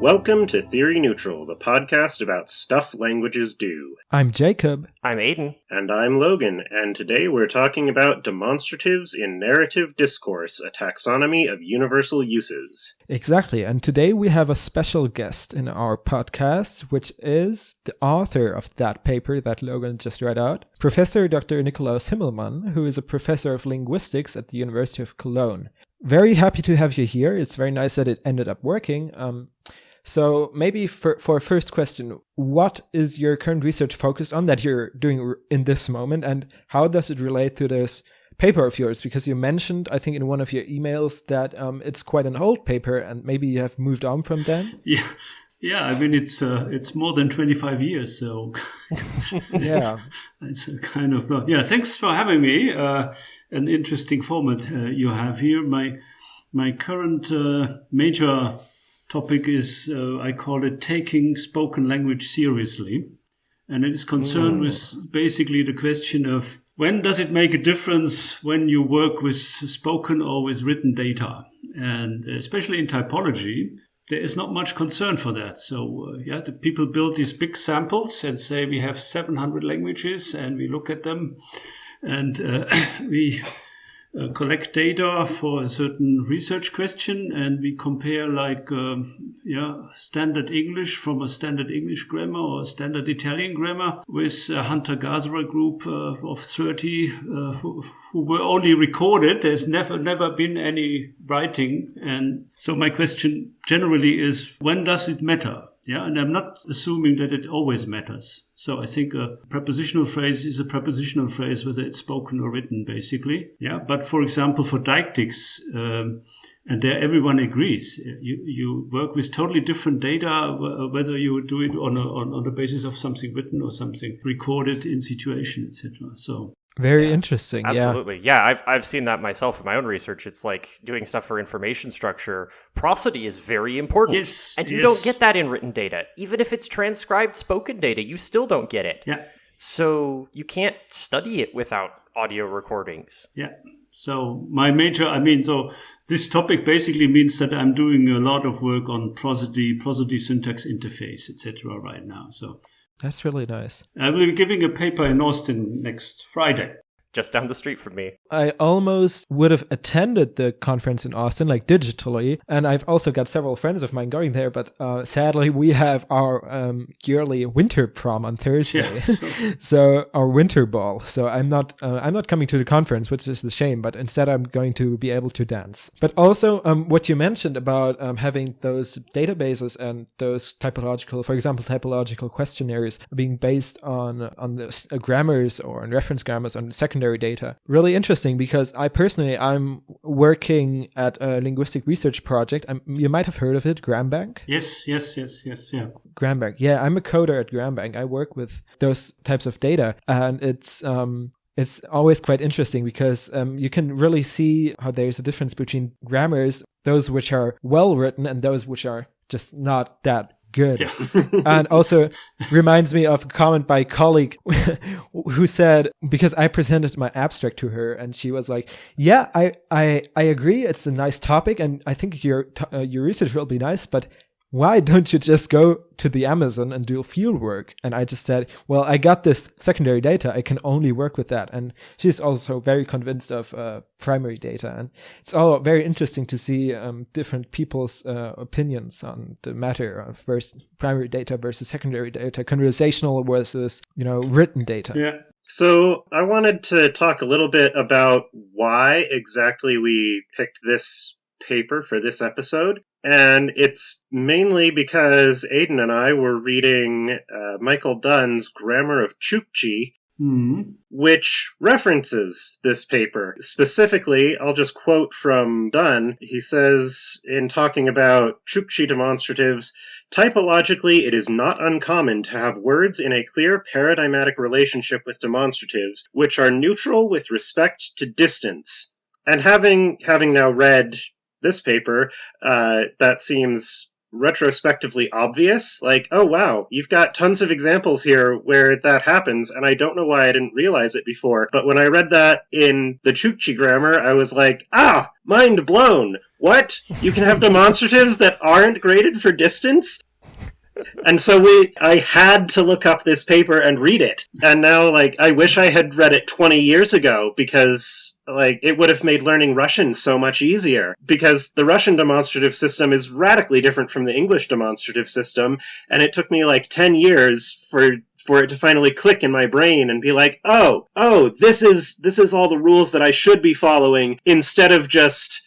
Welcome to Theory Neutral, the podcast about stuff languages do. I'm Jacob. I'm Aiden. And I'm Logan, and today we're talking about demonstratives in narrative discourse, a taxonomy of universal uses. Exactly, and today we have a special guest in our podcast, which is the author of that paper that Logan just read out, Professor Dr. Nikolaus Himmelmann, who is a professor of linguistics at the University of Cologne. Very happy to have you here. It's very nice that it ended up working. So maybe for a first question, what is your current research focused on that you're doing in this moment, and how does it relate to this paper of yours? Because you mentioned, I think in one of your emails, that it's quite an old paper, and maybe you have moved on from then? Yeah. I mean, it's more than 25 years, so yeah, it's a kind of thanks for having me. An interesting format you have here. My current major topic is, I call it taking spoken language seriously. And it is concerned with basically the question of when does it make a difference when you work with spoken or with written data? And especially in typology, there is not much concern for that. So, the people build these big samples and say we have 700 languages and we look at them and we collect data for a certain research question, and we compare standard English from a standard English grammar or a standard Italian grammar with a hunter-gatherer group of 30 who were only recorded. There's never been any writing. And so my question generally is, when does it matter? Yeah, and I'm not assuming that it always matters. So I think a prepositional phrase is a prepositional phrase, whether it's spoken or written, basically. Yeah, but for example, for deictics, and there everyone agrees, you work with totally different data, whether you do it on the basis of something written or something recorded in situation, etc. So. Very interesting. Absolutely. Yeah, I've seen that myself in my own research. It's like doing stuff for information structure. Prosody is very important. Yes. And you don't get that in written data. Even if it's transcribed spoken data, you still don't get it. Yeah. So you can't study it without audio recordings. Yeah. So so this topic basically means that I'm doing a lot of work on prosody syntax interface, etc. right now. So that's really nice. I will be giving a paper in Austin next Friday. Just down the street from me. I almost would have attended the conference in Austin, like digitally, and I've also got several friends of mine going there, but sadly we have our yearly winter prom on Thursday, so our winter ball. So I'm not coming to the conference, which is a shame, but instead I'm going to be able to dance. But also what you mentioned about having those databases and those for example, typological questionnaires being based on the grammars or on reference grammars on secondary data. Really interesting, because I'm working at a linguistic research project. You might have heard of it, Grambank? Yes, yeah. Grambank. Yeah, I'm a coder at Grambank. I work with those types of data, and it's always quite interesting because you can really see how there's a difference between grammars, those which are well written and those which are just not that good. Yeah. And also reminds me of a comment by a colleague who said, because I presented my abstract to her and she was like, yeah, I agree, it's a nice topic and I think your research will be nice, but why don't you just go to the Amazon and do field work? And I just said, well, I got this secondary data. I can only work with that. And she's also very convinced of primary data. And it's all very interesting to see different people's opinions on the matter of primary data versus secondary data, conversational versus, written data. Yeah. So I wanted to talk a little bit about why exactly we picked this paper for this episode. And it's mainly because Aiden and I were reading Michael Dunn's Grammar of Chukchi, which references this paper. Specifically, I'll just quote from Dunn. He says, in talking about Chukchi demonstratives, typologically, it is not uncommon to have words in a clear paradigmatic relationship with demonstratives, which are neutral with respect to distance. And having now read this paper, that seems retrospectively obvious. Like, oh wow, you've got tons of examples here where that happens, and I don't know why I didn't realize it before. But when I read that in the Chukchi grammar, I was like, mind blown! What? You can have demonstratives that aren't graded for distance? And so I had to look up this paper and read it. And now, I wish I had read it 20 years ago because, it would have made learning Russian so much easier. Because the Russian demonstrative system is radically different from the English demonstrative system. And it took me 10 years for it to finally click in my brain and be like, oh, this is all the rules that I should be following, instead of just,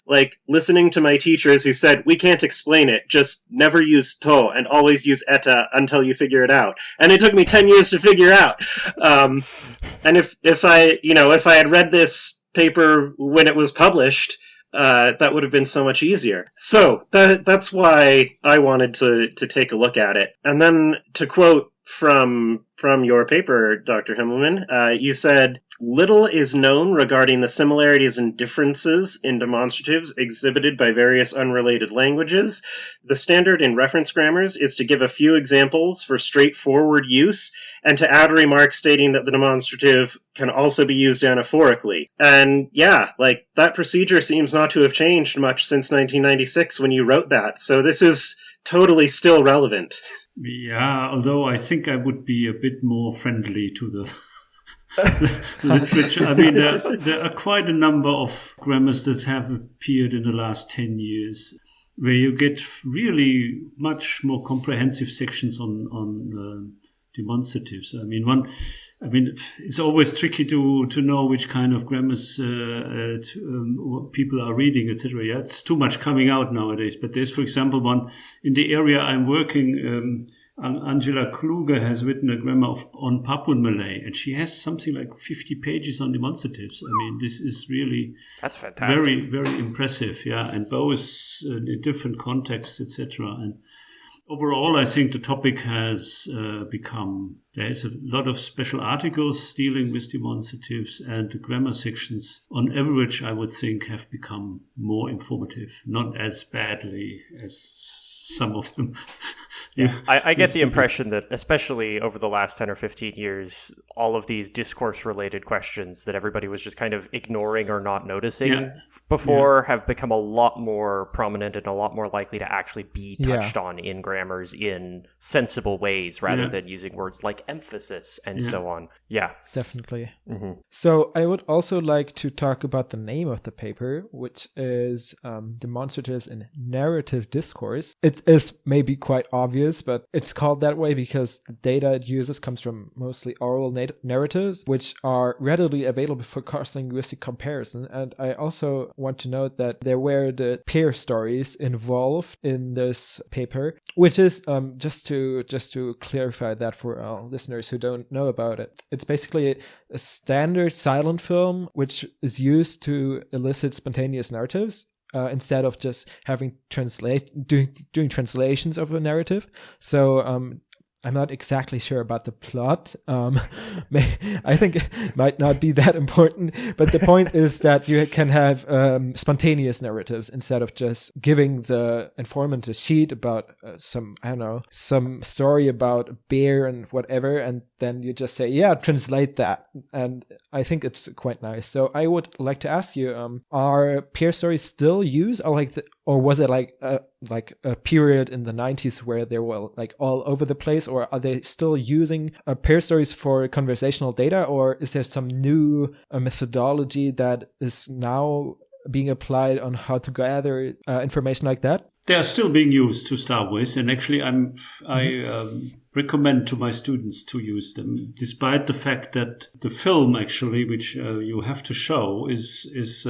listening to my teachers who said, we can't explain it, just never use to and always use eta until you figure it out. And it took me 10 years to figure out. And if I had read this paper when it was published, that would have been so much easier. So that's why I wanted to take a look at it. And then to quote from your paper, Dr. Himmelmann, you said, little is known regarding the similarities and differences in demonstratives exhibited by various unrelated languages. The standard in reference grammars is to give a few examples for straightforward use and to add a remark stating that the demonstrative can also be used anaphorically. And yeah, that procedure seems not to have changed much since 1996 when you wrote that. So this is totally still relevant. Yeah, although I think I would be a bit more friendly to the literature. I mean, there are quite a number of grammars that have appeared in the last 10 years where you get really much more comprehensive sections on demonstratives. It's always tricky to know which kind of grammars people are reading, etc. Yeah, it's too much coming out nowadays. But there's, for example, one in the area I'm working. Angela Kluge has written a grammar on Papuan Malay, and she has something like 50 pages on demonstratives. I mean, this is really that's fantastic. Very, very impressive. Yeah, and both in different contexts, etc. And overall, I think the topic has become, there's a lot of special articles dealing with demonstratives, and the grammar sections, on average, I would think, have become more informative, not as badly as some of them. Yeah, I get the impression that, especially over the last 10 or 15 years, all of these discourse-related questions that everybody was just kind of ignoring or not noticing before have become a lot more prominent and a lot more likely to actually be touched on in grammars in sensible ways rather than using words like emphasis and so on. Yeah. Definitely. Mm-hmm. So I would also like to talk about the name of the paper, which is Demonstratives in Narrative Discourse. It is maybe quite obvious, but it's called that way because the data it uses comes from mostly oral narratives, which are readily available for cross-linguistic comparison. And I also want to note that there were the pear stories involved in this paper, which is just to clarify that for our listeners who don't know about it. It's basically a standard silent film which is used to elicit spontaneous narratives. Instead of just having doing translations of a narrative. So I'm not exactly sure about the plot. I think it might not be that important, but the point is that you can have spontaneous narratives instead of just giving the informant a sheet about some story about a bear and whatever, and then you just say, translate that. And I think it's quite nice. So I would like to ask you, are pear stories still used, or was it like a period in the 90s where they were all over the place, or are they still using pear stories for conversational data, or is there some new methodology that is now being applied on how to gather information like that? They are still being used to start with, and actually I recommend to my students to use them, despite the fact that the film actually, which you have to show, is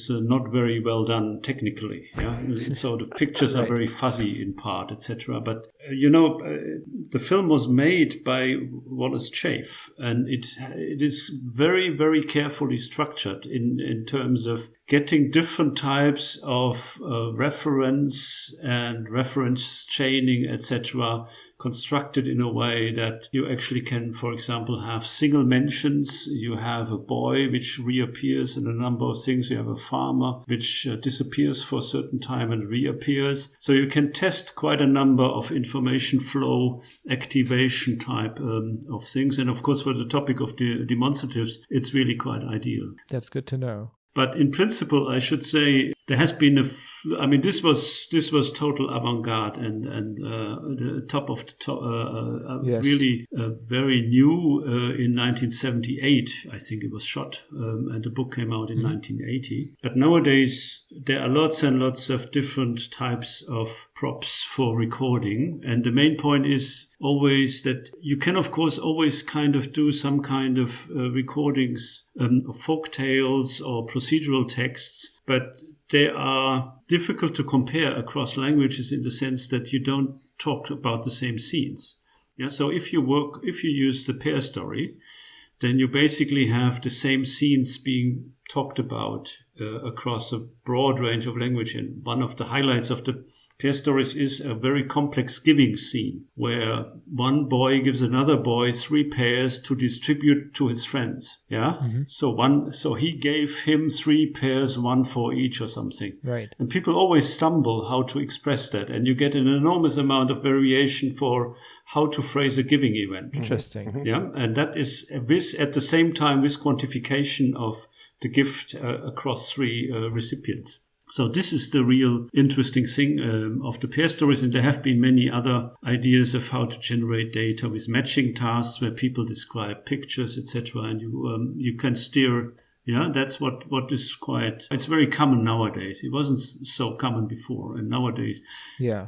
not very well done technically. Yeah, so the pictures are very fuzzy in part, etc. But the film was made by Wallace Chafe, and it is very, very carefully structured in terms of getting different types of reference and reference chaining, etc., constructed in a way that you actually can, for example, have single mentions. You have a boy which reappears in a number of things. You have a farmer which disappears for a certain time and reappears. So you can test quite a number of information flow activation type of things. And of course, for the topic of the demonstratives, it's really quite ideal. That's good to know. But in principle, I should say there has been this was total avant-garde and the top of the top, yes. really very new in 1978. I think it was shot, and the book came out in 1980. But nowadays there are lots and lots of different types of props for recording, and the main point is always that you can, of course, always kind of do some kind of recordings of folk tales or procedural texts, but they are difficult to compare across languages in the sense that you don't talk about the same scenes. Yeah, so if you use the pear story, then you basically have the same scenes being talked about across a broad range of language. And one of the highlights of the pear stories is a very complex giving scene where one boy gives another boy 3 pears to distribute to his friends. Yeah. Mm-hmm. So he gave him 3 pears, 1 for each or something. Right. And people always stumble how to express that. And you get an enormous amount of variation for how to phrase a giving event. Interesting. Mm-hmm. Yeah. And that is at the same time with quantification of the gift across 3 recipients. So this is the real interesting thing of the pear stories, and there have been many other ideas of how to generate data with matching tasks where people describe pictures, etc., and you can steer. Yeah, that's what is it's very common nowadays. It wasn't so common before, and nowadays, yeah.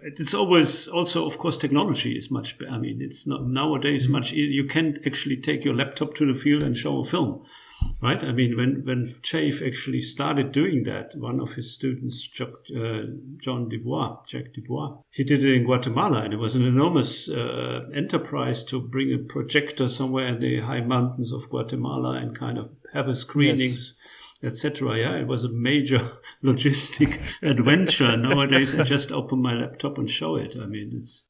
It's always also, of course, technology is much. I mean, it's not nowadays much. You can actually take your laptop to the field and show a film, right? I mean, when Chafe actually started doing that, one of his students, Jacques Dubois, he did it in Guatemala, and it was an enormous enterprise to bring a projector somewhere in the high mountains of Guatemala and kind of have a screenings. Yes. Etc. Yeah, it was a major logistic adventure. Nowadays, I just open my laptop and show it. I mean, it's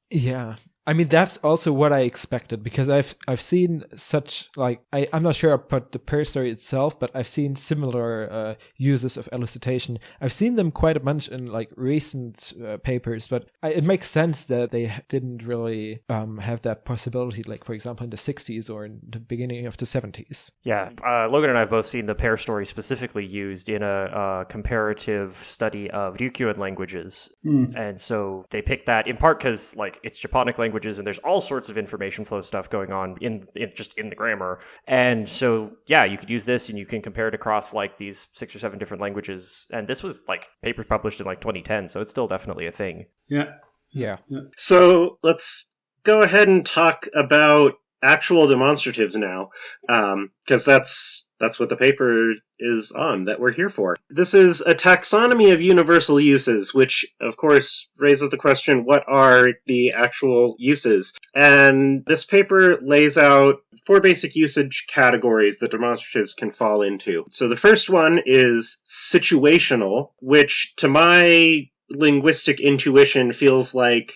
I mean, that's also what I expected, because I've seen such, like, I'm not sure about the pear story itself, but I've seen similar uses of elicitation. I've seen them quite a bunch in like recent papers, but it makes sense that they didn't really have that possibility, like, for example, in the 60s or in the beginning of the 70s. Yeah, Logan and I have both seen the pear story specifically used in a comparative study of Ryukyuan languages. And so they picked that in part because, like, it's Japonic language, and there's all sorts of information flow stuff going on in the grammar. And so, yeah, you could use this and you can compare it across like these 6 or 7 different languages. And this was like papers published in like 2010, so it's still definitely a thing. Yeah. So let's go ahead and talk about actual demonstratives now, because that's what the paper is on, that we're here for. This is a taxonomy of universal uses, which, of course, raises the question, what are the actual uses? And this paper lays out 4 basic usage categories that demonstratives can fall into. So the first one is situational, which, to my linguistic intuition, feels like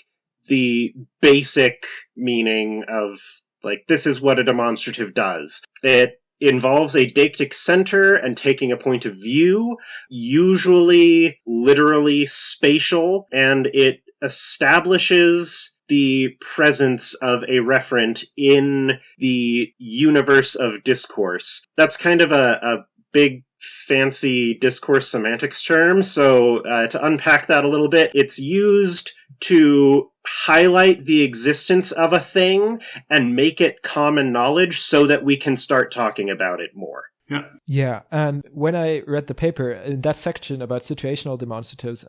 the basic meaning of, like, this is what a demonstrative does. It involves a deictic center and taking a point of view, usually literally spatial, and it establishes the presence of a referent in the universe of discourse. That's kind of a big fancy discourse semantics term, so to unpack that a little bit, it's used to highlight the existence of a thing and make it common knowledge so that we can start talking about it more. Yeah, and when I read the paper, in that section about situational demonstratives,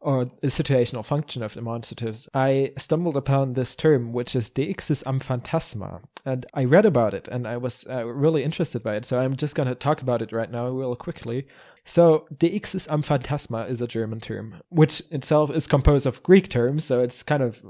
or the situational function of demonstratives, I stumbled upon this term, which is deixis am phantasma. And I read about it, and I was really interested by it. So I'm just going to talk about it right now real quickly. So deixis am phantasma is a German term, which itself is composed of Greek terms. So it's kind of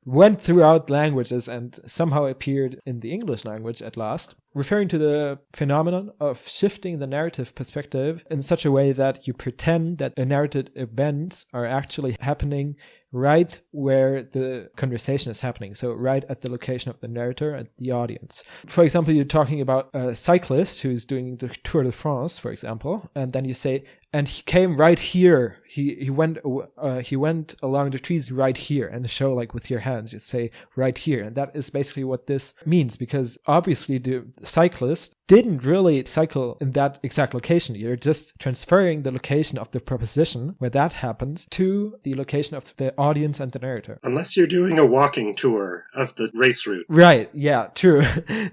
went throughout languages and somehow appeared in the English language at last, referring to the phenomenon of shifting the narrative perspective in such a way that you pretend that a narrated events are actually happening right where the conversation is happening. So right at the location of the narrator and the audience. For example, you're talking about a cyclist who's doing the Tour de France, for example, and then you say, and he came right here. He went along the trees right here, and show like with your hands, you say right here. And that is basically what this means, because obviously the cyclist didn't really cycle in that exact location. You're just transferring the location of the proposition where that happens to the location of the audience and the narrator. Unless you're doing a walking tour of the race route. Right, yeah, true.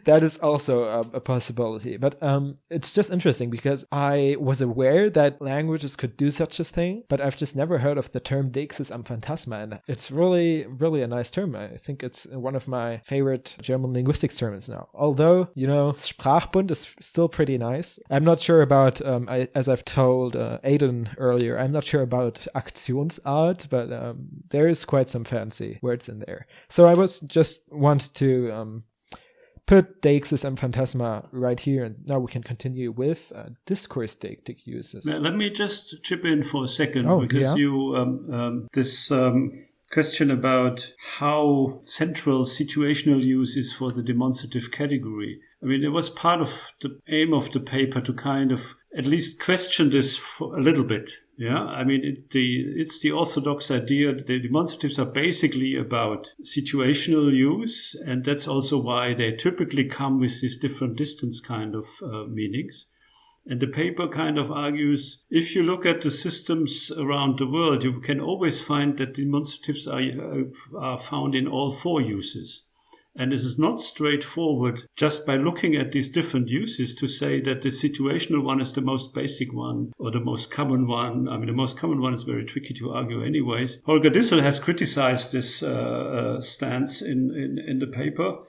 That is also a possibility. But it's just interesting because I was aware that languages could do such a thing, but I've just never heard of the term Deixis am Phantasma, and it's really, really a nice term. I think it's one of my favorite German linguistics terms now. Although, Sprachbund is still pretty nice. I'm not sure about, as I've told Aiden earlier, I'm not sure about Aktionsart, but there is quite some fancy words in there. So I was just want to put Deixis am Phantasma right here, and now we can continue with discourse deictic uses. Let me just chip in for a second, yeah? because you this question about how central situational use is for the demonstrative category. I mean, it was part of the aim of the paper to kind of at least question this for a little bit. Yeah, I mean, it's the orthodox idea that the demonstratives are basically about situational use, and that's also why they typically come with these different distance kind of meanings. And the paper kind of argues, if you look at the systems around the world, you can always find that demonstratives are found in all four uses. And this is not straightforward just by looking at these different uses to say that the situational one is the most basic one or the most common one. I mean, the most common one is very tricky to argue anyways. Holger Dissel has criticized this stance in the paper,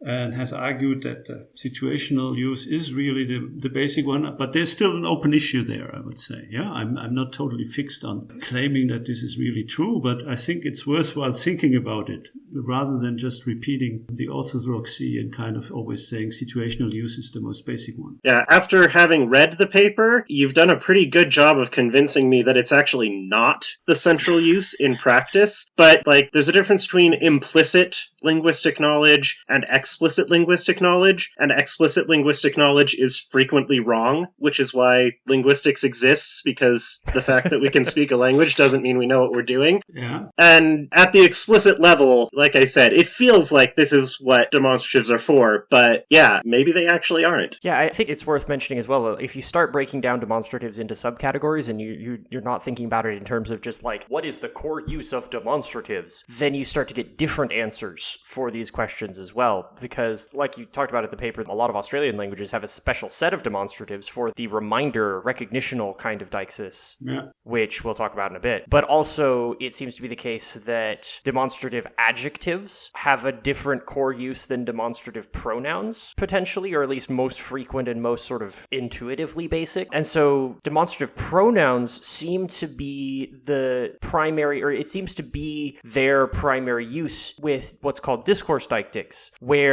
and has argued that situational use is really the basic one, but there's still an open issue there, I would say. Yeah, I'm not totally fixed on claiming that this is really true, but I think it's worthwhile thinking about it rather than just repeating the orthodoxy and kind of always saying situational use is the most basic one. Yeah, after having read the paper, you've done a pretty good job of convincing me that it's actually not the central use in practice, but there's a difference between implicit linguistic knowledge and explicit linguistic knowledge, and explicit linguistic knowledge is frequently wrong, which is why linguistics exists, because the fact that we can speak a language doesn't mean we know what we're doing. Yeah. And at the explicit level, like I said, it feels like this is what demonstratives are for, but yeah, maybe they actually aren't. Yeah, I think it's worth mentioning as well, if you start breaking down demonstratives into subcategories and you're not thinking about it in terms of just what is the core use of demonstratives, then you start to get different answers for these questions as well. Because, like you talked about in the paper, a lot of Australian languages have a special set of demonstratives for the reminder, recognitional kind of deixis, which we'll talk about in a bit. But also, it seems to be the case that demonstrative adjectives have a different core use than demonstrative pronouns, potentially, or at least most frequent and most sort of intuitively basic. And so, demonstrative pronouns seem to be the primary, or it seems to be their primary use with what's called discourse deictics, where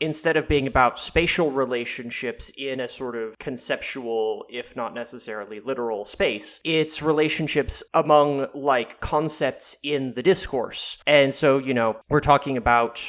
instead of being about spatial relationships in a sort of conceptual, if not necessarily literal space, it's relationships among concepts in the discourse. And so, we're talking about,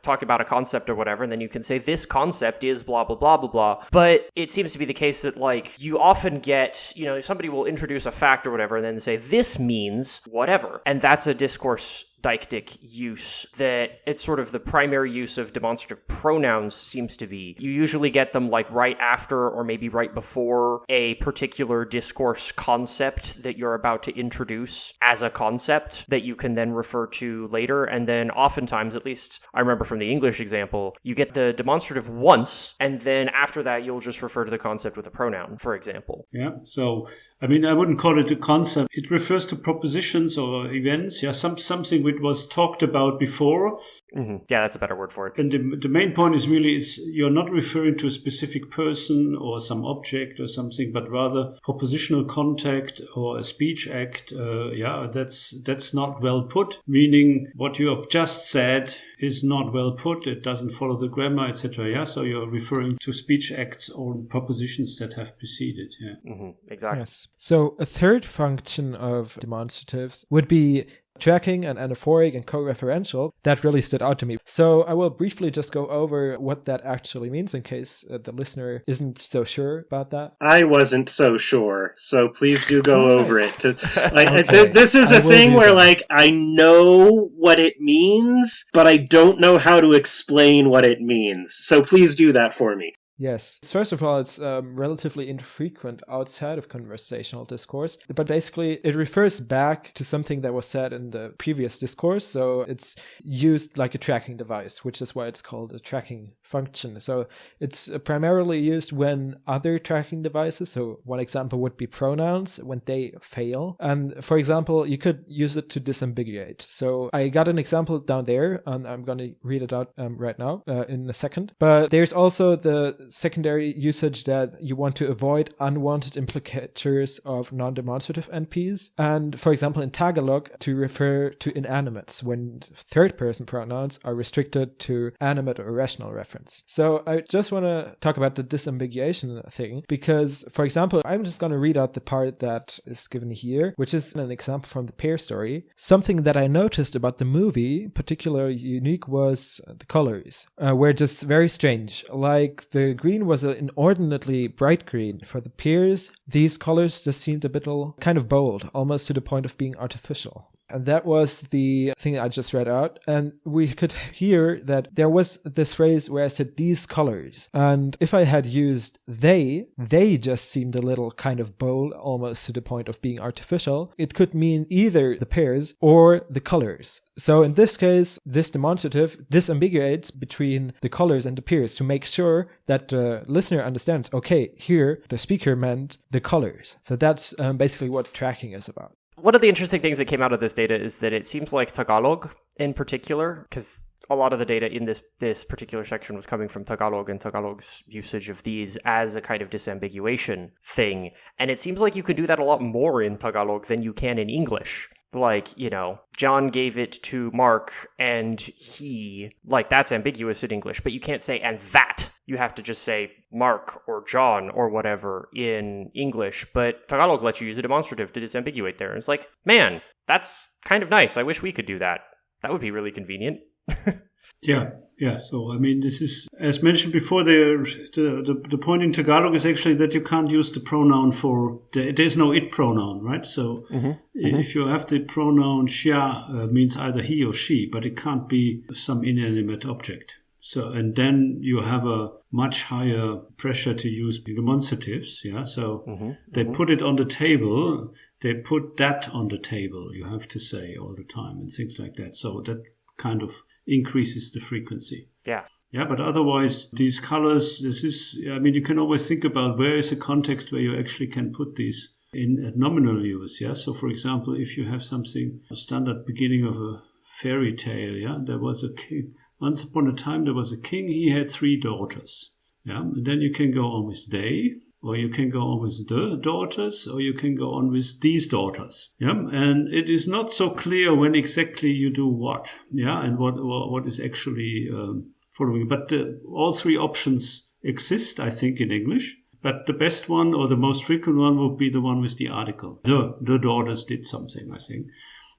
talk about a concept or whatever, and then you can say this concept is blah, blah, blah, blah, blah. But it seems to be the case that you often get, somebody will introduce a fact or whatever and then say this means whatever. And that's a discourse deictic use that it's sort of the primary use of demonstrative pronouns seems to be. You usually get them right after or maybe right before a particular discourse concept that you're about to introduce as a concept that you can then refer to later. And then oftentimes, at least I remember from the English example, you get the demonstrative once, and then after that you'll just refer to the concept with a pronoun, for example. Yeah, so I mean, I wouldn't call it a concept. It refers to propositions or events, something which was talked about before. Mm-hmm. Yeah, that's a better word for it. And the main point is you're not referring to a specific person or some object or something, but rather propositional contact or a speech act. That's not well put, meaning what you have just said is not well put, it doesn't follow the grammar, etc. Yeah, so you're referring to speech acts or propositions that have preceded. Yeah, exactly. Yes. So a third function of demonstratives would be tracking and anaphoric and co-referential. That really stood out to me. So I will briefly just go over what that actually means in case the listener isn't so sure about that. I wasn't so sure, so please do go over it. 'Cause, Okay. this is a thing where, I know what it means, but I don't know how to explain what it means. So please do that for me. Yes. First of all, it's relatively infrequent outside of conversational discourse, but basically it refers back to something that was said in the previous discourse. So it's used like a tracking device, which is why it's called a tracking function. So it's primarily used when other tracking devices, so one example would be pronouns, when they fail. And for example, you could use it to disambiguate. So I got an example down there, and I'm going to read it out right now in a second. But there's also the secondary usage that you want to avoid unwanted implicatures of non-demonstrative NPs. And for example, in Tagalog, to refer to inanimates when third-person pronouns are restricted to animate or rational reference. So I just want to talk about the disambiguation thing because, for example, I'm just going to read out the part that is given here, which is an example from the Pear story. Something that I noticed about the movie, particularly unique, was the colors, were just very strange. Like the green was an inordinately bright green. For the pears, these colors just seemed a bit kind of bold, almost to the point of being artificial. And that was the thing I just read out. And we could hear that there was this phrase where I said these colors. And if I had used they just seemed a little kind of bold, almost to the point of being artificial. It could mean either the pairs or the colors. So in this case, this demonstrative disambiguates between the colors and the pairs to make sure that the listener understands, okay, here the speaker meant the colors. So that's basically what tracking is about. One of the interesting things that came out of this data is that it seems like Tagalog in particular, because a lot of the data in this particular section was coming from Tagalog and Tagalog's usage of these as a kind of disambiguation thing. And it seems like you can do that a lot more in Tagalog than you can in English. Like, John gave it to Mark and he, that's ambiguous in English, but you can't say and that. You have to just say Mark or John or whatever in English, but Tagalog lets you use a demonstrative to disambiguate there. And it's like, man, that's kind of nice. I wish we could do that. That would be really convenient. Yeah. So, I mean, this is, as mentioned before, the point in Tagalog is actually that you can't use the pronoun there's no it pronoun, right? So if you have the pronoun siya, means either he or she, but it can't be some inanimate object. So, and then you have a much higher pressure to use demonstratives, yeah? So they put it on the table, they put that on the table, you have to say all the time and things like that. So that kind of increases the frequency. Yeah. Yeah, but otherwise, these colors, you can always think about where is a context where you actually can put these in nominal use, yeah? So, for example, if you have something, a standard beginning of a fairy tale, yeah? There was a king. Once upon a time, there was a king, he had 3 daughters, yeah? And then you can go on with they, or you can go on with the daughters, or you can go on with these daughters. Yeah, and it is not so clear when exactly you do what. Yeah, and what is actually following. But all 3 options exist, I think, in English. But the best one or the most frequent one would be the one with the article. The daughters did something, I think.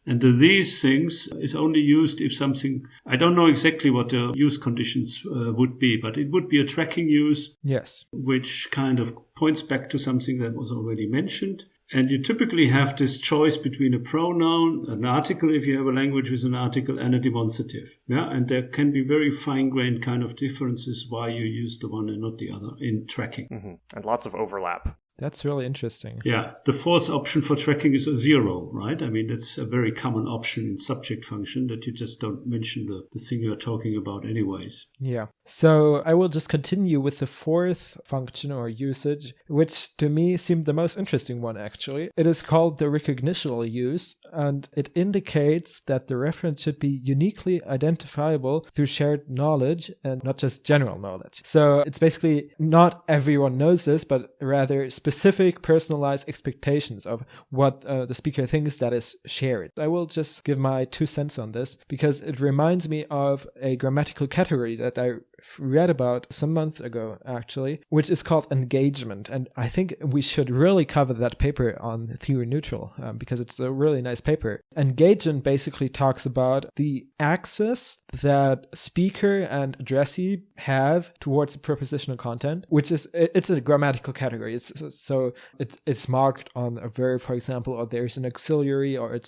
And these things is only used if something, I don't know exactly what the use conditions would be, but it would be a tracking use. Yes. Which kind of points back to something that was already mentioned. And you typically have this choice between a pronoun, an article, if you have a language with an article, and a demonstrative. Yeah, and there can be very fine-grained kind of differences why you use the one and not the other in tracking. And lots of overlap. That's really interesting. Yeah. The fourth option for tracking is a 0, right? I mean, that's a very common option in subject function that you just don't mention the thing you're talking about anyways. Yeah. So I will just continue with the 4th function or usage, which to me seemed the most interesting one, actually. It is called the recognitional use, and it indicates that the reference should be uniquely identifiable through shared knowledge and not just general knowledge. So it's basically not everyone knows this, but rather specific specific personalized expectations of what the speaker thinks that is shared. I will just give my 2 cents on this because it reminds me of a grammatical category that I read about some months ago, actually, which is called engagement. And I think we should really cover that paper on Theory Neutral because it's a really nice paper. Engagement basically talks about the access that speaker and addressee have towards the prepositional content, which is, it's a grammatical category. It's marked on a verb, for example, or there's an auxiliary, or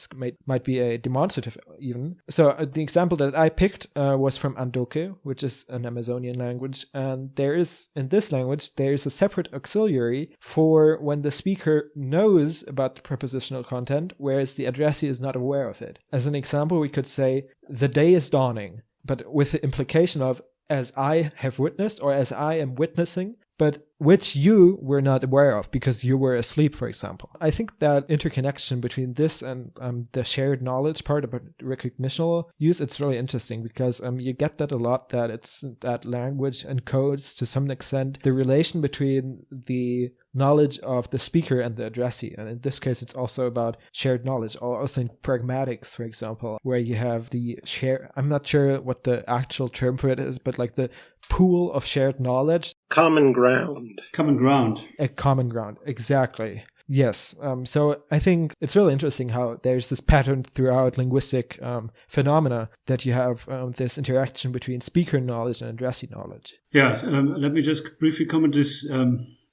might be a demonstrative even. So the example that I picked was from Andoke, which is an Amazonian language. And in this language, there is a separate auxiliary for when the speaker knows about the prepositional content, whereas the addressee is not aware of it. As an example, we could say, the day is dawning, but with the implication of as I have witnessed or as I am witnessing, but which you were not aware of because you were asleep, for example. I think that interconnection between this and the shared knowledge part about recognitional use, it's really interesting because you get that a lot, that it's that language encodes to some extent the relation between the knowledge of the speaker and the addressee. And in this case, it's also about shared knowledge, or also in pragmatics, for example, where you have the share, I'm not sure what the actual term for it is, but like the pool of shared knowledge. Common ground. Common ground. A common ground, exactly. Yes. So I think it's really interesting how there's this pattern throughout linguistic phenomena that you have this interaction between speaker knowledge and addressee knowledge. Yeah. Let me just briefly comment this.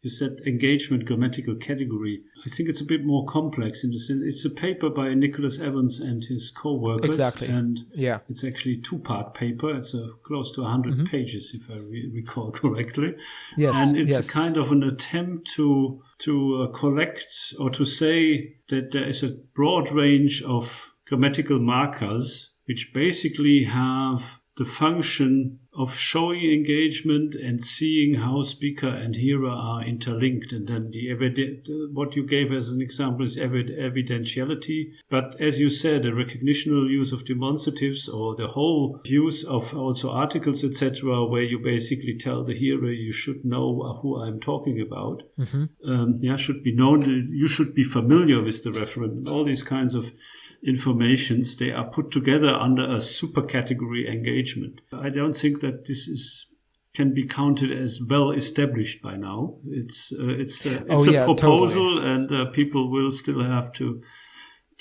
You said engagement grammatical category. I think it's a bit more complex in the sense it's a paper by Nicholas Evans and his co-workers. Exactly. And yeah, it's actually a 2-part paper. It's close to 100 pages, if I recall correctly. Yes. And it's a kind of an attempt to collect or to say that there is a broad range of grammatical markers which basically have the function of showing engagement and seeing how speaker and hearer are interlinked. And then what you gave as an example is evidentiality. But as you said, the recognitional use of demonstratives or the whole use of also articles, etc., where you basically tell the hearer you should know who I'm talking about. Should be known. You should be familiar with the referent. And all these kinds of informations, they are put together under a super category engagement. I don't think that this can be counted as well established by now. It's a proposal, totally. And people will still have to.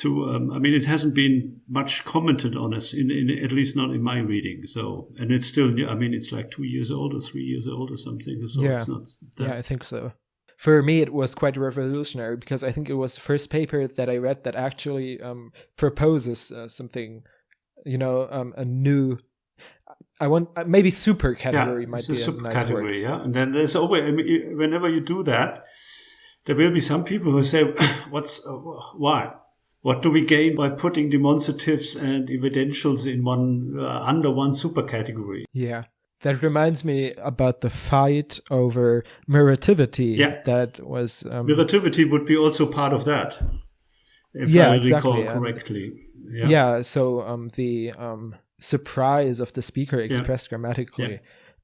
It hasn't been much commented on us in at least not in my reading. So, and it's still, it's like 2 years old or 3 years old or something. So yeah. It's not that. Yeah, I think so. For me, it was quite revolutionary because I think it was the first paper that I read that actually proposes something, a new. Maybe super category might be a super nice category, word. Yeah. And then there's always, whenever you do that, there will be some people who say, why? What do we gain by putting demonstratives and evidentials in under one super category? Yeah. That reminds me about the fight over mirativity. Yeah. That was... mirativity would be also part of that, if I recall correctly. So the surprise of the speaker expressed grammatically.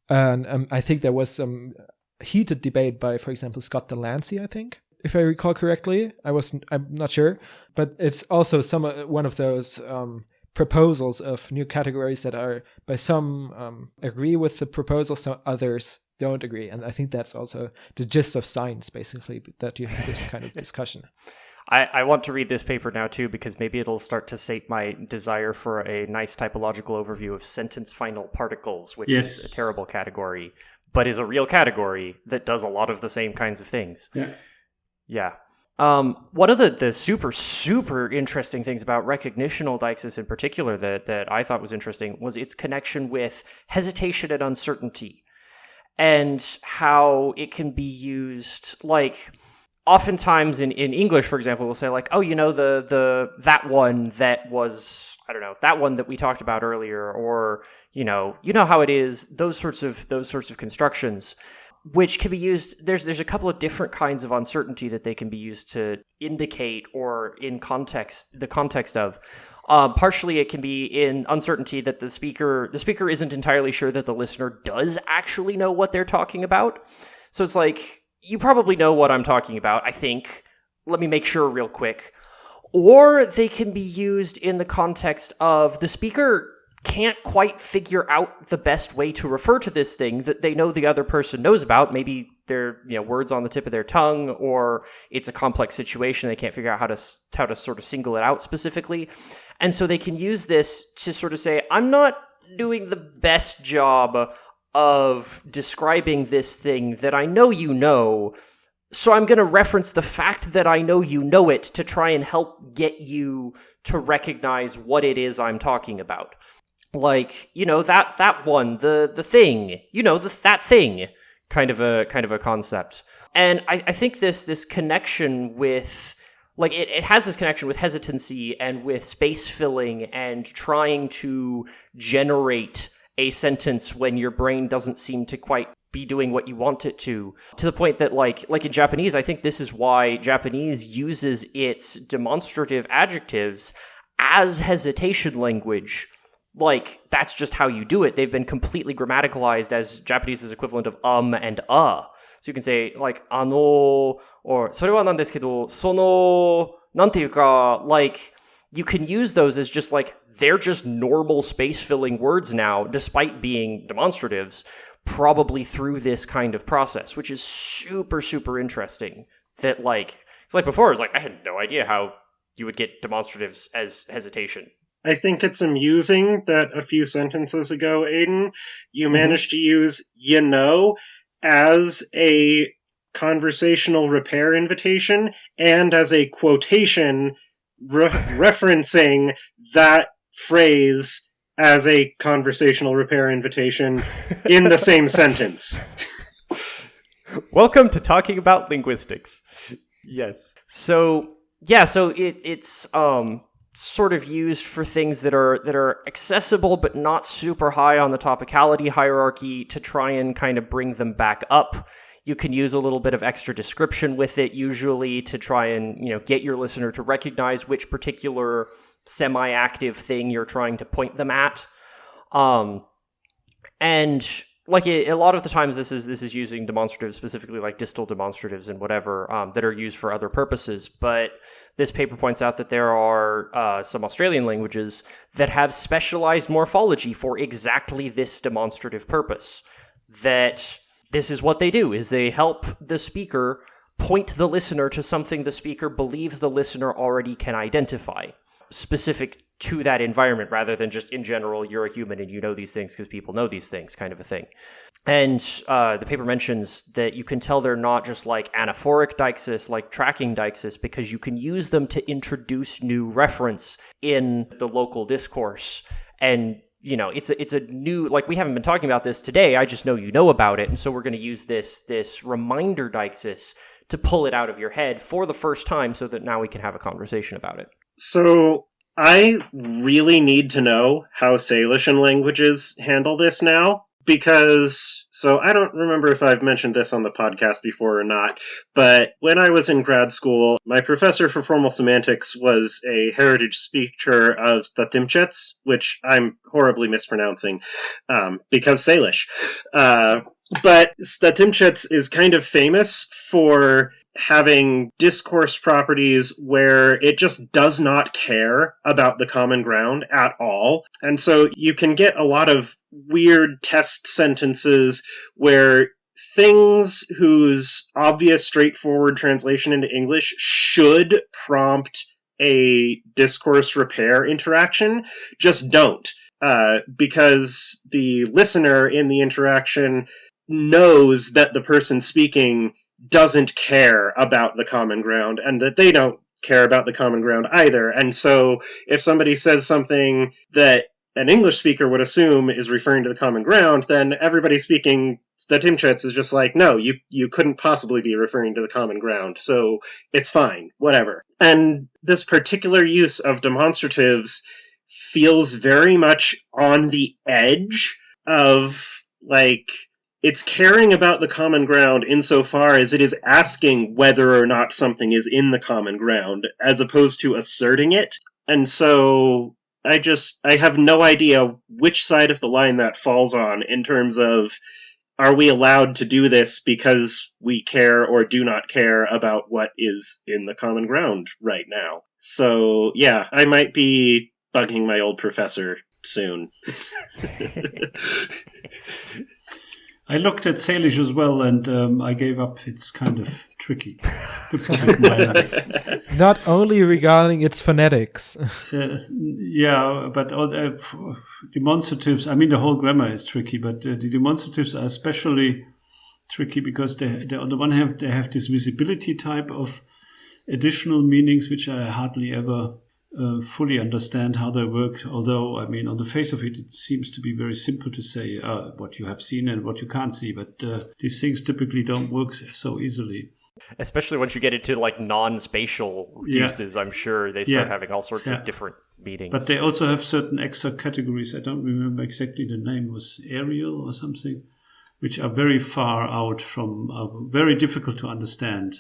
Yeah. And I think there was some heated debate by, for example, Scott Delancey, I think, if I recall correctly. I'm not sure. But it's also one of those... proposals of new categories that are by some agree with the proposal, some others don't agree. And I think that's also the gist of science, basically, that you have this kind of discussion. I want to read this paper now, too, because maybe it'll start to sate my desire for a nice typological overview of sentence final particles, which is a terrible category, but is a real category that does a lot of the same kinds of things. Yeah. One of the super, super interesting things about recognitional deixis in particular that I thought was interesting was its connection with hesitation and uncertainty and how it can be used, like, oftentimes in English, for example, we'll say like, oh, that one that was, I don't know, that one that we talked about earlier, or, you know how it is, those sorts of constructions, which can be used. There's a couple of different kinds of uncertainty that they can be used to indicate or in the context of. Partially, it can be in uncertainty that the speaker isn't entirely sure that the listener does actually know what they're talking about. So it's like, you probably know what I'm talking about, I think. Let me make sure real quick. Or they can be used in the context of the speaker can't quite figure out the best way to refer to this thing that they know the other person knows about. Maybe they're, words on the tip of their tongue, or it's a complex situation. They can't figure out how to sort of single it out specifically. And so they can use this to sort of say, I'm not doing the best job of describing this thing that I know you know, so I'm going to reference the fact that I know you know it to try and help get you to recognize what it is I'm talking about. Like, that one, the thing, that thing, kind of a concept. And I think this connection with, like, it has this connection with hesitancy and with space filling and trying to generate a sentence when your brain doesn't seem to quite be doing what you want it to the point that like in Japanese, I think this is why Japanese uses its demonstrative adjectives as hesitation language. Like, that's just how you do it. They've been completely grammaticalized as Japanese's equivalent of and So you can say, like, ano, or それはなんですけど、その、なんていうか, like, you can use those as just like, they're just normal space-filling words now, despite being demonstratives, probably through this kind of process, which is super, super interesting. That, like, it's like before, it's like, I had no idea how you would get demonstratives as hesitation. I think it's amusing that a few sentences ago, Aiden, you managed to use as a conversational repair invitation and as a quotation referencing that phrase as a conversational repair invitation in the same sentence. Welcome to talking about linguistics. Yes. So it's sort of used for things that are accessible but not super high on the topicality hierarchy to try and kind of bring them back up. You can use a little bit of extra description with it, usually, to try and, get your listener to recognize which particular semi-active thing you're trying to point them at. And like a lot of the times this is using demonstratives, specifically like distal demonstratives and whatever, that are used for other purposes. But this paper points out that there are some Australian languages that have specialized morphology for exactly this demonstrative purpose. That this is what they do, is they help the speaker point the listener to something the speaker believes the listener already can identify, specific to that environment, rather than just in general, you're a human and you know these things because people know these things kind of a thing. And the paper mentions that you can tell they're not just like anaphoric deixis, like tracking deixis, because you can use them to introduce new reference in the local discourse. And, it's a new, like, we haven't been talking about this today, I just know you know about it, and so we're going to use this reminder deixis to pull it out of your head for the first time so that now we can have a conversation about it. So I really need to know how Salishan languages handle this now, because, so I don't remember if I've mentioned this on the podcast before or not, but when I was in grad school, my professor for formal semantics was a heritage speaker of Thirteenth, which I'm horribly mispronouncing, because Salish. But Thirteenth is kind of famous for having discourse properties where it just does not care about the common ground at all. And so you can get a lot of weird test sentences where things whose obvious, straightforward translation into English should prompt a discourse repair interaction just don't, because the listener in the interaction knows that the person speaking doesn't care about the common ground, and that they don't care about the common ground either. And so if somebody says something that an English speaker would assume is referring to the common ground, then everybody speaking Thirteenth is just like, no, you couldn't possibly be referring to the common ground, so it's fine, whatever. And this particular use of demonstratives feels very much on the edge of, like, it's caring about the common ground insofar as it is asking whether or not something is in the common ground, as opposed to asserting it. And so I have no idea which side of the line that falls on in terms of, are we allowed to do this because we care or do not care about what is in the common ground right now? So, yeah, I might be bugging my old professor soon. I looked at Salish as well, and I gave up. It's kind of tricky, to put it mildly. Not only regarding its phonetics. Yeah, but demonstratives, I mean, the whole grammar is tricky, but the demonstratives are especially tricky because they on the one hand, they have this visibility type of additional meanings, which I hardly ever fully understand how they work. Although, I mean, on the face of it, it seems to be very simple to say what you have seen and what you can't see. But these things typically don't work so easily. Especially once you get into like non-spatial uses, I'm sure they start having all sorts of different meanings. But they also have certain extra categories. I don't remember exactly the name. Was aerial or something, which are very far out from, very difficult to understand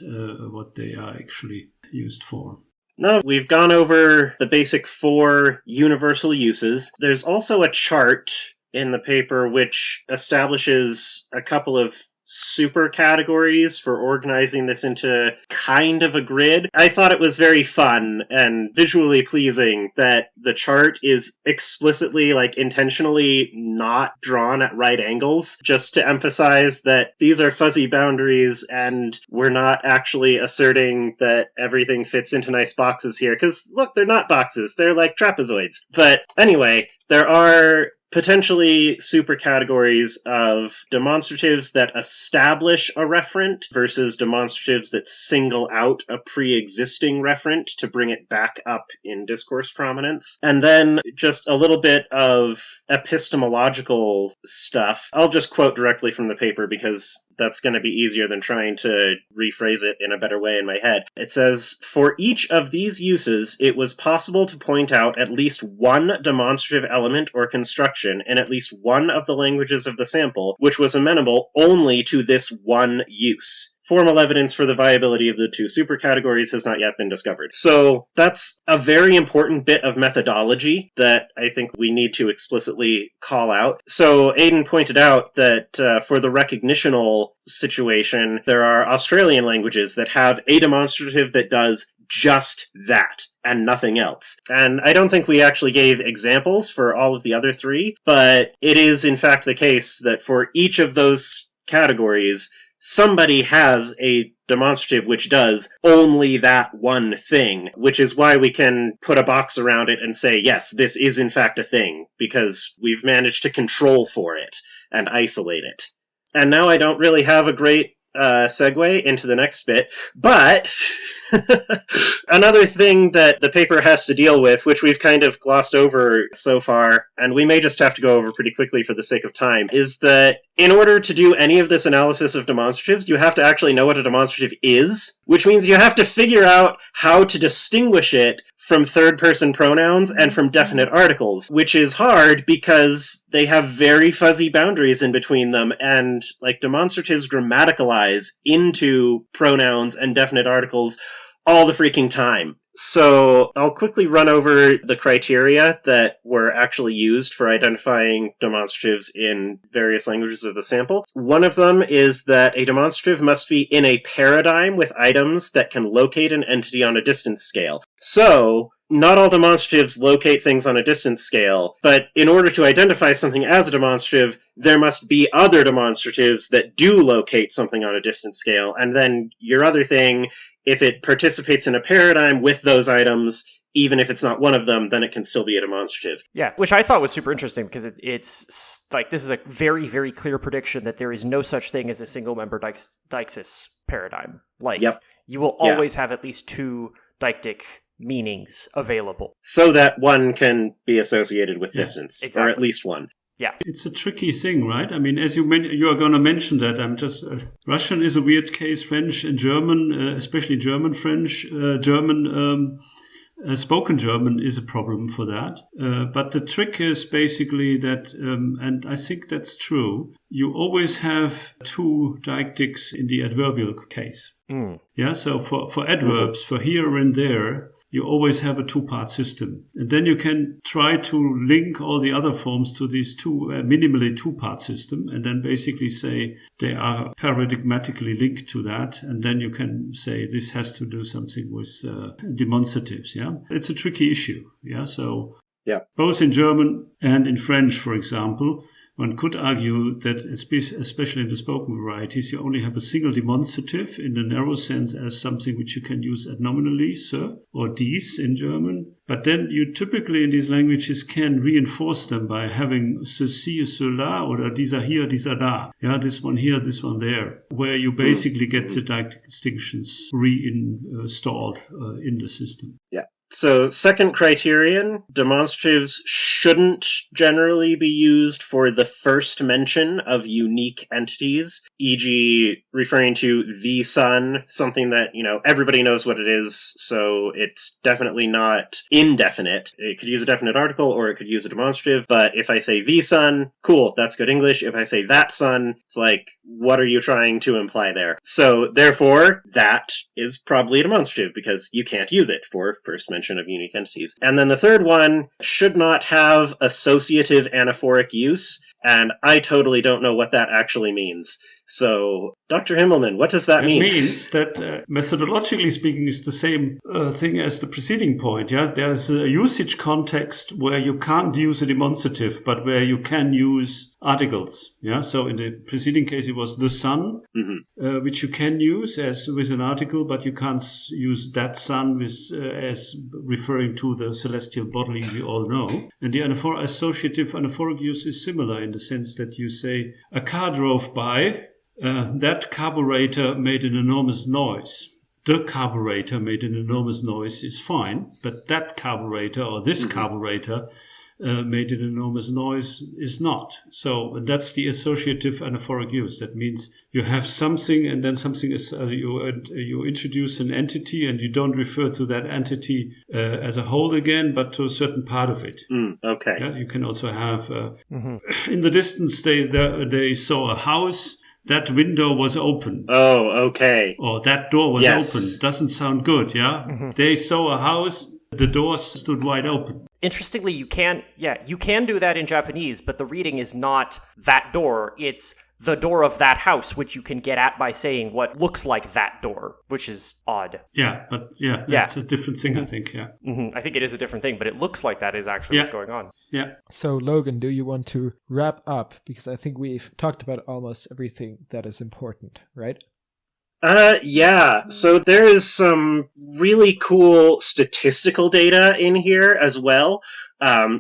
what they are actually used for. No, we've gone over the basic 4 universal uses. There's also a chart in the paper which establishes a couple of super categories for organizing this into kind of a grid. I thought it was very fun and visually pleasing that the chart is explicitly, like, intentionally not drawn at right angles, just to emphasize that these are fuzzy boundaries and we're not actually asserting that everything fits into nice boxes here. Because, look, they're not boxes. They're like trapezoids. But anyway, there are potentially super categories of demonstratives that establish a referent versus demonstratives that single out a pre-existing referent to bring it back up in discourse prominence. And then just a little bit of epistemological stuff. I'll just quote directly from the paper because that's going to be easier than trying to rephrase it in a better way in my head. It says, for each of these uses, it was possible to point out at least one demonstrative element or construction in at least one of the languages of the sample, which was amenable only to this one use. Formal evidence for the viability of the 2 supercategories has not yet been discovered. So that's a very important bit of methodology that I think we need to explicitly call out. So Aidan pointed out that for the recognitional situation, there are Australian languages that have a demonstrative that does just that and nothing else. And I don't think we actually gave examples for all of the other 3, but it is in fact the case that for each of those categories, somebody has a demonstrative which does only that one thing, which is why we can put a box around it and say, yes, this is in fact a thing, because we've managed to control for it and isolate it. And now I don't really have a great segue into the next bit, but another thing that the paper has to deal with, which we've kind of glossed over so far, and we may just have to go over pretty quickly for the sake of time, is that in order to do any of this analysis of demonstratives, you have to actually know what a demonstrative is, which means you have to figure out how to distinguish it from third-person pronouns and from definite articles, which is hard because they have very fuzzy boundaries in between them, and like demonstratives grammaticalize into pronouns and definite articles all the freaking time. So I'll quickly run over the criteria that were actually used for identifying demonstratives in various languages of the sample. One of them is that a demonstrative must be in a paradigm with items that can locate an entity on a distance scale. So not all demonstratives locate things on a distance scale, but in order to identify something as a demonstrative, there must be other demonstratives that do locate something on a distance scale. And then your other thing, if it participates in a paradigm with those items, even if it's not one of them, then it can still be a demonstrative. Yeah, which I thought was super interesting because it's like this is a very, very clear prediction that there is no such thing as a single-member deixis paradigm. Like, you will always have at least 2 deictic meanings available. So that one can be associated with distance, exactly. Or at least one. Yeah. It's a tricky thing, right? I mean, as you are going to mention that, I'm just, Russian is a weird case, French and German, especially German French, spoken German is a problem for that. But the trick is basically that, and I think that's true, you always have 2 deictics in the adverbial case. Yeah, so for adverbs, for here and there, you always have a two-part system. And then you can try to link all the other forms to these minimally two-part system, and then basically say they are paradigmatically linked to that. And then you can say this has to do something with demonstratives. Yeah, it's a tricky issue. Yeah, so. Yeah. Both in German and in French, for example, one could argue that, especially in the spoken varieties, you only have a single demonstrative in the narrow sense as something which you can use adnominally, sir, or dies in German. But then you typically in these languages can reinforce them by having ceci, cela, or dieser hier, dieser da. Yeah, this one here, this one there, where you basically get the distinctions reinstalled in the system. Yeah. So, second criterion, demonstratives shouldn't generally be used for the first mention of unique entities, e.g. referring to the sun, something that, everybody knows what it is, so it's definitely not indefinite. It could use a definite article or it could use a demonstrative, but if I say the sun, cool, that's good English. If I say that sun, it's like, what are you trying to imply there? So, therefore, that is probably a demonstrative because you can't use it for first mention of unique entities. And then the third one should not have associative anaphoric use, and I totally don't know what that actually means. So, Dr. Himmelmann, what does that mean? It means that methodologically speaking is the same thing as the preceding point. Yeah, there's a usage context where you can't use a demonstrative, but where you can use articles. Yeah, so in the preceding case it was the sun, which you can use as with an article, but you can't use that sun with as referring to the celestial body we all know. And the associative anaphoric use is similar in the sense that you say a car drove by. That carburetor made an enormous noise. The carburetor made an enormous noise is fine, but that carburetor or this carburetor made an enormous noise is not. So that's the associative anaphoric use. That means you have something and then something is, you introduce an entity and you don't refer to that entity as a whole again, but to a certain part of it. Okay. Yeah, you can also have, in the distance they saw a house. That window was open. Oh, okay. Or that door was open. Doesn't sound good, yeah? They saw a house, the door stood wide open. Interestingly, you can do that in Japanese, but the reading is not that door, it's the door of that house, which you can get at by saying what looks like that door, which is odd. Yeah, but that's a different thing, I think, yeah. I think it is a different thing, but it looks like that is actually what's going on. Yeah. So, Logan, do you want to wrap up? Because I think we've talked about almost everything that is important, right? Yeah. So there is some really cool statistical data in here as well.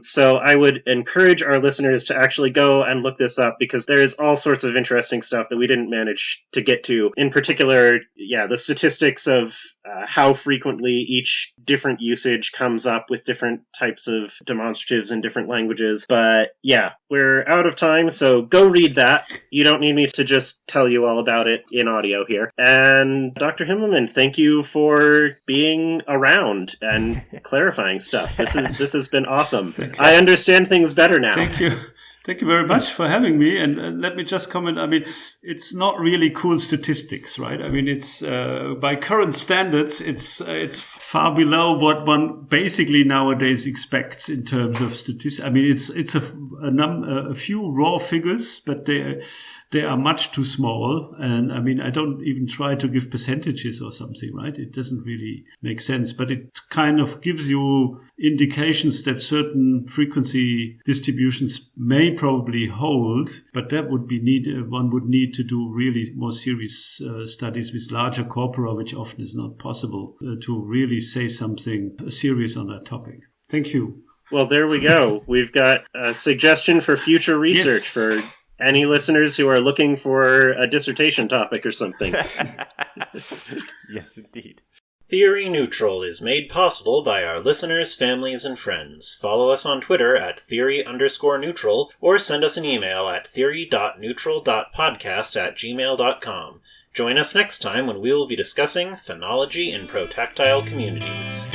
So I would encourage our listeners to actually go and look this up because there is all sorts of interesting stuff that we didn't manage to get to. In particular, the statistics of how frequently each different usage comes up with different types of demonstratives in different languages. But we're out of time, so go read that. You don't need me to just tell you all about it in audio here. And Dr. Himmelmann, thank you for being around and clarifying stuff. This has been awesome. I understand things better now. Thank you. Thank you very much for having me. And let me just comment. I mean, it's not really cool statistics, right? I mean, it's by current standards, it's far below what one basically nowadays expects in terms of statistics. I mean, it's a few raw figures, but they are much too small. And I mean, I don't even try to give percentages or something, right? It doesn't really make sense, but it kind of gives you indications that certain frequency distributions may probably hold, but that would be one would need to do really more serious studies with larger corpora, which often is not possible to really say something serious on that topic. Thank you. Well, there we go. We've got a suggestion for future research for any listeners who are looking for a dissertation topic or something. Yes, indeed. Theory Neutral is made possible by our listeners, families, and friends. Follow us on Twitter at theory_neutral or send us an email at theory.neutral.podcast@gmail.com. Join us next time when we will be discussing phonology in protactile communities.